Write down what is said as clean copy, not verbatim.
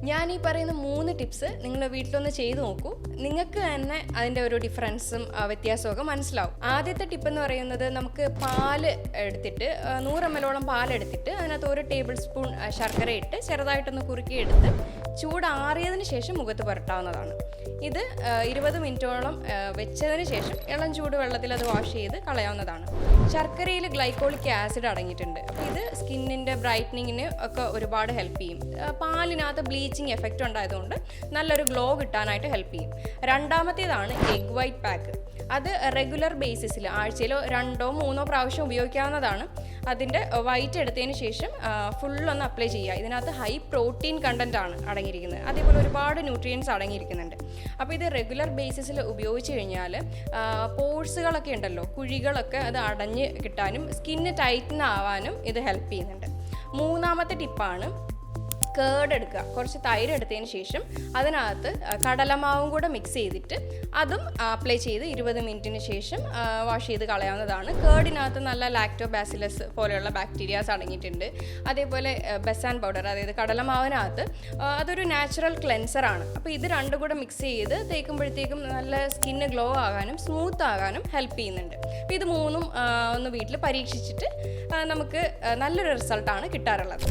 ഞാൻ ഈ പറയുന്ന 3 ടിപ്സ് നിങ്ങൾ വീട്ടിലൊന്ന് ചെയ്ത് നോക്കൂ. നിങ്ങൾക്ക് തന്നെ അതിൻ്റെ ഒരു ഡിഫറൻസും വ്യത്യാസമൊക്കെ മനസ്സിലാവും. ആദ്യത്തെ ടിപ്പ് എന്ന് പറയുന്നത്, നമുക്ക് പാല് എടുത്തിട്ട് 100 ml പാലെടുത്തിട്ട് അതിനകത്ത് 1 ടേബിൾ സ്പൂൺ ശർക്കര ഇട്ട് ചെറുതായിട്ടൊന്ന് കുറുക്കിയെടുത്ത് ചൂടാറിയതിന് ശേഷം മുഖത്ത് പുരട്ടാവുന്നതാണ്. ഇത് 20 മിനിറ്റോളം വെച്ചതിന് ശേഷം ഇളം ചൂട് വെള്ളത്തിൽ അത് വാഷ് ചെയ്ത് കളയാവുന്നതാണ്. ശർക്കരയിൽ ഗ്ലൈക്കോളിക് ആസിഡ് അടങ്ങിയിട്ടുണ്ട്. അപ്പോൾ ഇത് സ്കിന്നിൻ്റെ ബ്രൈറ്റനിങ്ങിന് ഒക്കെ ഒരുപാട് ഹെൽപ്പ് ചെയ്യും. പാലിനകത്ത് ബ്ലീച്ചിങ് എഫക്റ്റ് ഉണ്ടായതുകൊണ്ട് നല്ലൊരു ഗ്ലോ കിട്ടാനായിട്ട് ഹെൽപ്പ് ചെയ്യും. രണ്ടാമത്തേതാണ് എഗ് വൈറ്റ് പാക്ക്. അത് റെഗുലർ ബേസിസിൽ ആഴ്ചയിലോ 2 or 3 പ്രാവശ്യം ഉപയോഗിക്കാവുന്നതാണ്. അതിൻ്റെ വൈറ്റ് എടുത്തതിന് ശേഷം ഫുള്ളൊന്ന് അപ്ലൈ ചെയ്യുക. ഇതിനകത്ത് ഹൈ പ്രോട്ടീൻ കണ്ടൻ്റ് ആണ് അടങ്ങിയിരിക്കുന്നത്. അതേപോലെ ഒരുപാട് ന്യൂട്രിയൻസ് അടങ്ങിയിരിക്കുന്നുണ്ട്. അപ്പോൾ ഇത് റെഗുലർ ബേസിസിൽ ഉപയോഗിച്ച് കഴിഞ്ഞാൽ പോഴ്സുകളൊക്കെ ഉണ്ടല്ലോ, കുഴികളൊക്കെ അത് അടഞ്ഞ് കിട്ടാനും സ്കിന്ന് ടൈറ്റൻ ആവാനും ഇത് ഹെൽപ്പ് ചെയ്യുന്നുണ്ട്. മൂന്നാമത്തെ ടിപ്പാണ് കേർഡ് എടുക്കുക. കുറച്ച് തൈര് എടുത്തതിന് ശേഷം അതിനകത്ത് കടലമാവും കൂടെ മിക്സ് ചെയ്തിട്ട് അതും അപ്ലൈ ചെയ്ത് 20 മിനിറ്റിന് ശേഷം വാഷ് ചെയ്ത് കളയാവുന്നതാണ്. കേർഡിനകത്ത് നല്ല ലാക്ടോബാസിലസ് പോലെയുള്ള ബാക്ടീരിയാസ് അടങ്ങിയിട്ടുണ്ട്. അതേപോലെ ബെസാൻ പൗഡർ, അതായത് കടലമാവിനകത്ത് അതൊരു നാച്ചുറൽ ക്ലെൻസറാണ്. അപ്പോൾ ഇത് രണ്ടും കൂടെ മിക്സ് ചെയ്ത് തേക്കുമ്പോഴത്തേക്കും നല്ല സ്കിന്ന് ഗ്ലോ ആകാനും സ്മൂത്ത് ആകാനും ഹെൽപ്പ് ചെയ്യുന്നുണ്ട്. അപ്പോൾ ഇത് മൂന്നും ഒന്ന് വീട്ടിൽ പരീക്ഷിച്ചിട്ട് നമുക്ക് നല്ലൊരു റിസൾട്ടാണ് കിട്ടാറുള്ളത്.